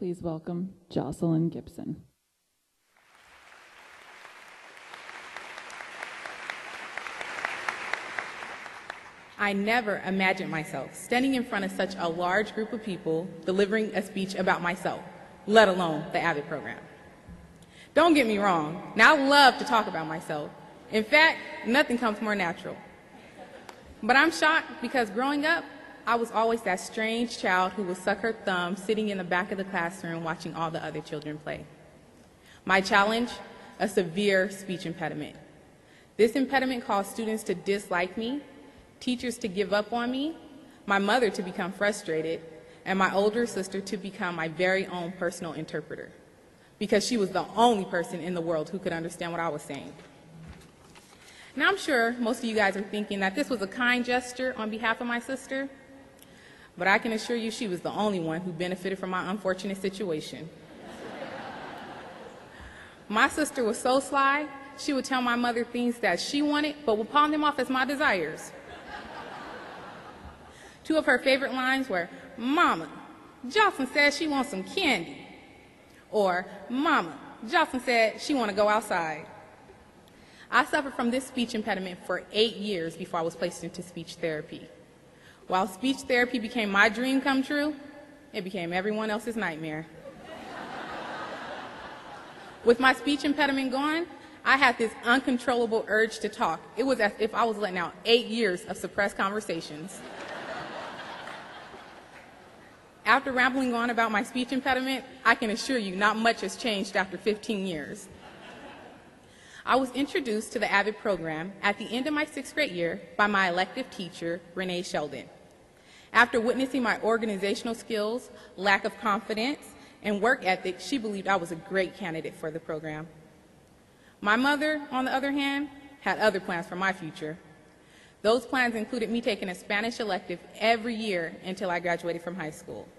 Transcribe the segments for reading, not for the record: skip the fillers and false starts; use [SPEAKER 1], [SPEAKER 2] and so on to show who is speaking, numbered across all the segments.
[SPEAKER 1] Please welcome Joslyn Gipson.
[SPEAKER 2] I never imagined myself standing in front of such a large group of people delivering a speech about myself, let alone the AVID program. Don't get me wrong, now I love to talk about myself. In fact, nothing comes more natural. But I'm shocked because growing up, I was always that strange child who would suck her thumb sitting in the back of the classroom watching all the other children play. My challenge, a severe speech impediment. This impediment caused students to dislike me, teachers to give up on me, my mother to become frustrated, and my older sister to become my very own personal interpreter, because she was the only person in the world who could understand what I was saying. Now I'm sure most of you guys are thinking that this was a kind gesture on behalf of my sister, but I can assure you she was the only one who benefited from my unfortunate situation. My sister was so sly, she would tell my mother things that she wanted, but would pawn them off as my desires. Two of her favorite lines were, "Mama, Joslyn says she wants some candy," or, "Mama, Joslyn said she want to go outside." I suffered from this speech impediment for 8 years before I was placed into speech therapy. While speech therapy became my dream come true, it became everyone else's nightmare. With my speech impediment gone, I had this uncontrollable urge to talk. It was as if I was letting out 8 years of suppressed conversations. After rambling on about my speech impediment, I can assure you not much has changed after 15 years. I was introduced to the AVID program at the end of my 6th grade year by my elective teacher, Renee Sheldon. After witnessing my organizational skills, lack of confidence, and work ethic, she believed I was a great candidate for the program. My mother, on the other hand, had other plans for my future. Those plans included me taking a Spanish elective every year until I graduated from high school.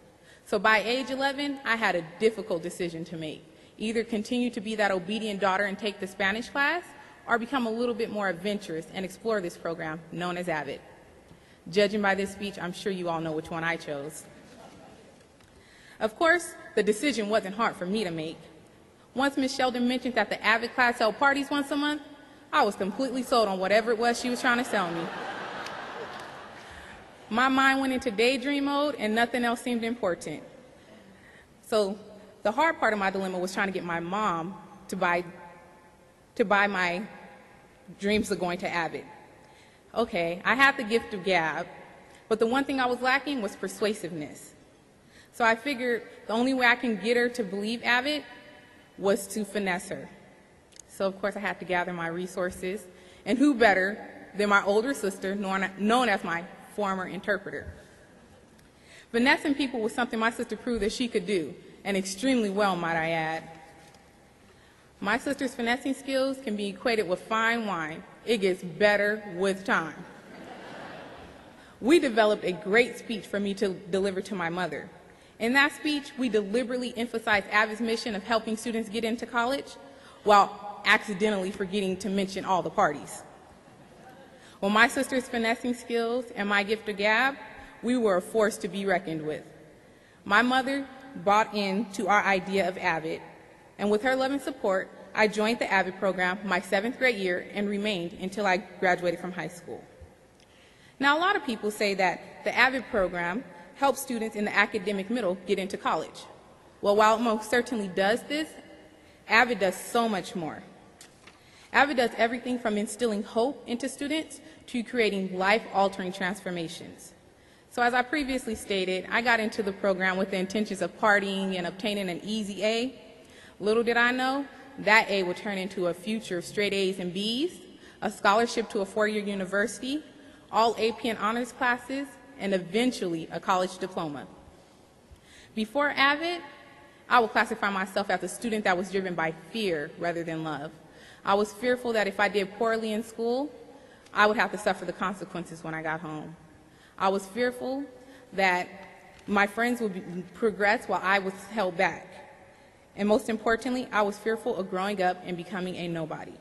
[SPEAKER 2] So by age 11, I had a difficult decision to make. Either continue to be that obedient daughter and take the Spanish class, or become a little bit more adventurous and explore this program known as AVID. Judging by this speech, I'm sure you all know which one I chose. Of course, the decision wasn't hard for me to make. Once Ms. Sheldon mentioned that the AVID class held parties once a month, I was completely sold on whatever it was she was trying to sell me. My mind went into daydream mode and nothing else seemed important. So the hard part of my dilemma was trying to get my mom to buy my dreams of going to AVID. Okay, I had the gift of gab, but the one thing I was lacking was persuasiveness. So I figured the only way I can get her to believe AVID was to finesse her. So of course I had to gather my resources, and who better than my older sister, known as my former interpreter. Finessing people was something my sister proved that she could do, and extremely well, might I add. My sister's finessing skills can be equated with fine wine. It gets better with time. We developed a great speech for me to deliver to my mother. In that speech, we deliberately emphasized AVID's mission of helping students get into college while accidentally forgetting to mention all the parties. With my sister's finessing skills and my gift of gab, we were a force to be reckoned with. My mother bought into our idea of AVID, and with her love and support, I joined the AVID program my 7th grade year and remained until I graduated from high school. Now, a lot of people say that the AVID program helps students in the academic middle get into college. Well, while it most certainly does this, AVID does so much more. AVID does everything from instilling hope into students to creating life-altering transformations. So as I previously stated, I got into the program with the intentions of partying and obtaining an easy A. Little did I know, that A would turn into a future of straight A's and B's, a scholarship to a 4-year university, all AP and honors classes, and eventually a college diploma. Before AVID, I would classify myself as a student that was driven by fear rather than love. I was fearful that if I did poorly in school, I would have to suffer the consequences when I got home. I was fearful that my friends would progress while I was held back. And most importantly, I was fearful of growing up and becoming a nobody.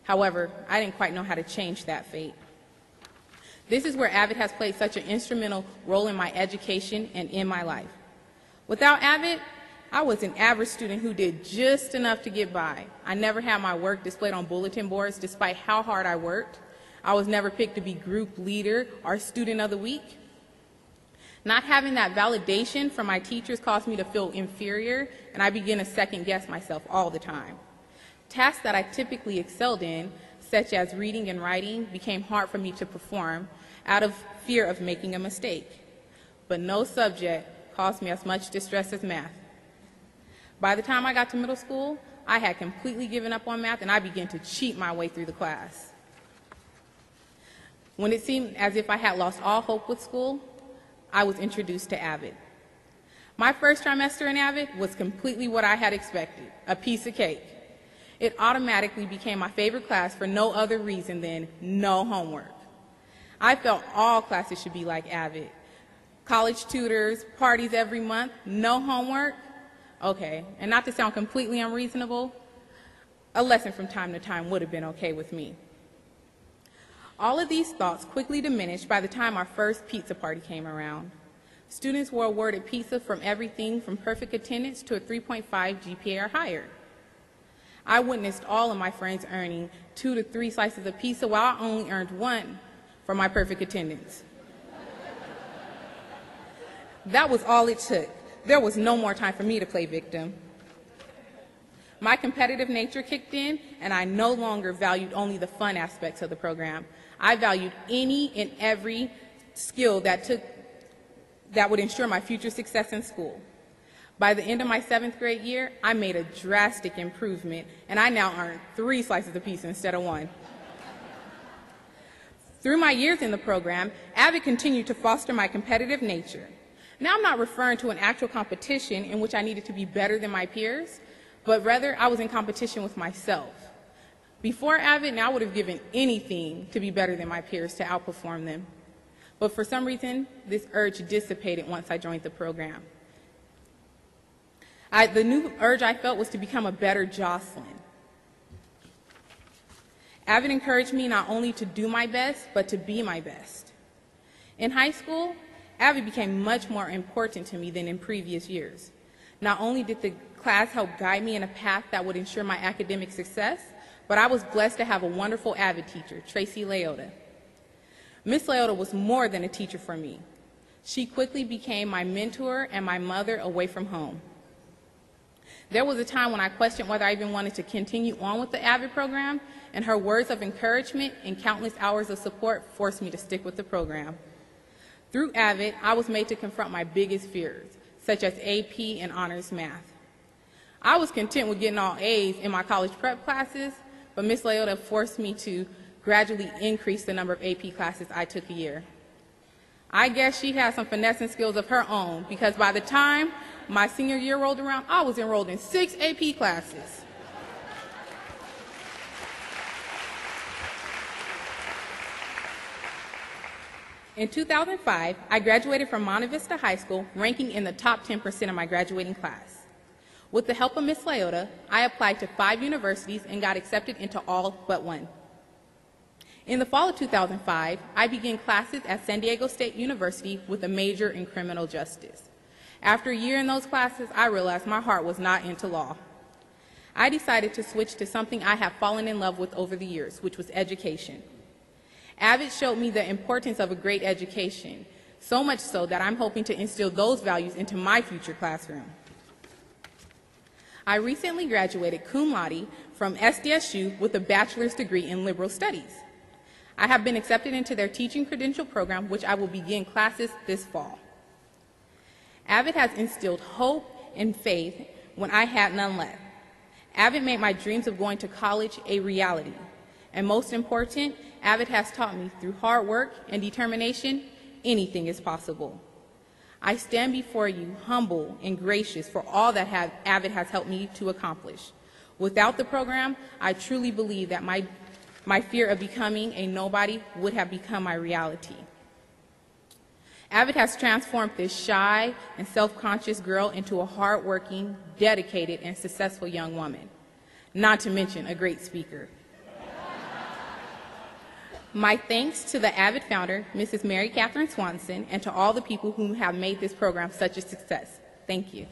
[SPEAKER 2] However, I didn't quite know how to change that fate. This is where AVID has played such an instrumental role in my education and in my life. Without AVID, I was an average student who did just enough to get by. I never had my work displayed on bulletin boards despite how hard I worked. I was never picked to be group leader or student of the week. Not having that validation from my teachers caused me to feel inferior, and I began to second guess myself all the time. Tasks that I typically excelled in, such as reading and writing, became hard for me to perform out of fear of making a mistake. But no subject caused me as much distress as math. By the time I got to middle school, I had completely given up on math, and I began to cheat my way through the class. When it seemed as if I had lost all hope with school, I was introduced to AVID. My first trimester in AVID was completely what I had expected, a piece of cake. It automatically became my favorite class for no other reason than no homework. I felt all classes should be like AVID. College tutors, parties every month, no homework. Okay, and not to sound completely unreasonable, a lesson from time to time would have been okay with me. All of these thoughts quickly diminished by the time our first pizza party came around. Students were awarded pizza from everything from perfect attendance to a 3.5 GPA or higher. I witnessed all of my friends earning 2 to 3 slices of pizza while I only earned 1 for my perfect attendance. That was all it took. There was no more time for me to play victim. My competitive nature kicked in, and I no longer valued only the fun aspects of the program. I valued any and every skill that would ensure my future success in school. By the end of my 7th grade year, I made a drastic improvement, and I now earn 3 slices of pizza instead of 1. Through my years in the program, AVID continued to foster my competitive nature. Now I'm not referring to an actual competition in which I needed to be better than my peers, but rather I was in competition with myself. Before AVID, I would have given anything to be better than my peers, to outperform them. But for some reason, this urge dissipated once I joined the program. The new urge I felt was to become a better Joslyn. AVID encouraged me not only to do my best, but to be my best. In high school, AVID became much more important to me than in previous years. Not only did the class help guide me in a path that would ensure my academic success, but I was blessed to have a wonderful AVID teacher, Tracy Leota. Miss Leota was more than a teacher for me. She quickly became my mentor and my mother away from home. There was a time when I questioned whether I even wanted to continue on with the AVID program, and her words of encouragement and countless hours of support forced me to stick with the program. Through AVID, I was made to confront my biggest fears, such as AP and honors math. I was content with getting all A's in my college prep classes, but Ms. Leota forced me to gradually increase the number of AP classes I took a year. I guess she had some finessing skills of her own, because by the time my senior year rolled around, I was enrolled in 6 AP classes. In 2005, I graduated from Monte Vista High School, ranking in the top 10% of my graduating class. With the help of Ms. Leota, I applied to 5 universities and got accepted into all but 1. In the fall of 2005, I began classes at San Diego State University with a major in criminal justice. After a year in those classes, I realized my heart was not into law. I decided to switch to something I have fallen in love with over the years, which was education. AVID showed me the importance of a great education, so much so that I'm hoping to instill those values into my future classroom. I recently graduated cum laude from SDSU with a bachelor's degree in liberal studies. I have been accepted into their teaching credential program, which I will begin classes this fall. AVID has instilled hope and faith when I had none left. AVID made my dreams of going to college a reality. And most important, AVID has taught me through hard work and determination, anything is possible. I stand before you humble and gracious for all that AVID has helped me to accomplish. Without the program, I truly believe that my fear of becoming a nobody would have become my reality. AVID has transformed this shy and self-conscious girl into a hardworking, dedicated, and successful young woman, not to mention a great speaker. My thanks to the AVID founder, Mrs. Mary Catherine Swanson, and to all the people who have made this program such a success. Thank you.